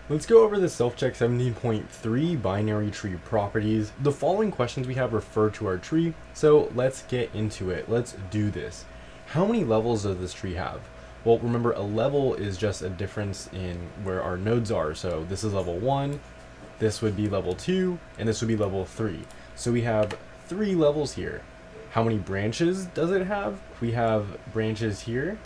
Let's go over the self-check 17.3 binary tree properties. The following questions we have refer to our tree, so let's get into it. Let's do this. How many levels does this tree have? Well, remember, a level is just a difference in where our nodes are. So this is level 1, this would be level 2, and this would be level 3. So we have 3 levels here. How many branches does it have? We have branches here,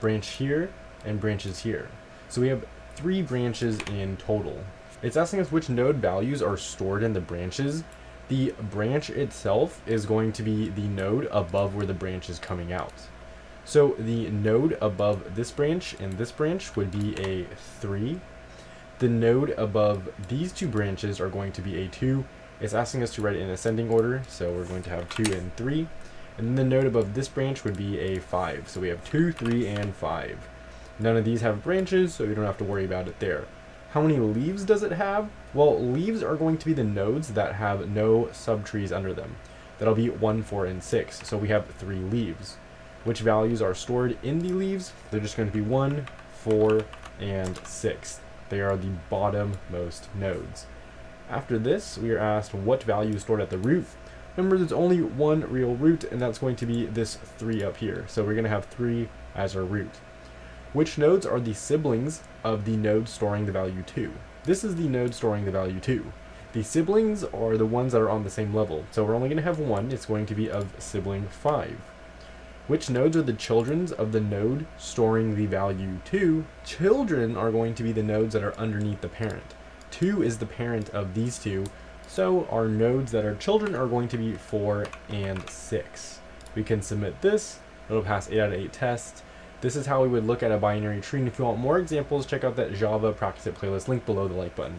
branch here, and branches here. So we have 3 branches in total. It's asking us which node values are stored in the branches. The branch itself is going to be the node above where the branch is coming out. So the node above this branch and this branch would be a 3. The node above these 2 branches are going to be a 2. It's asking us to write it in ascending order, so we're going to have 2 and 3. And then the node above this branch would be a 5. So we have 2, 3, and 5. None of these have branches, so we don't have to worry about it there. How many leaves does it have? Well, leaves are going to be the nodes that have no subtrees under them. That'll be 1, 4, and 6. So we have 3 leaves. Which values are stored in the leaves? They're just going to be 1, 4, and 6. They are the bottommost nodes. After this, we are asked what value is stored at the root. Remember, there's only one real root, and that's going to be this 3 up here. So we're going to have 3 as our root. Which nodes are the siblings of the node storing the value 2? This is the node storing the value 2. The siblings are the ones that are on the same level. So we're only going to have one. It's going to be of sibling 5. Which nodes are the children of the node storing the value 2? Children are going to be the nodes that are underneath the parent. 2 is the parent of these 2. So our nodes that are children are going to be 4 and 6. We can submit this. It'll pass 8 out of 8 tests. This is how we would look at a binary tree, and if you want more examples, check out that Java Practice It playlist link below the like button.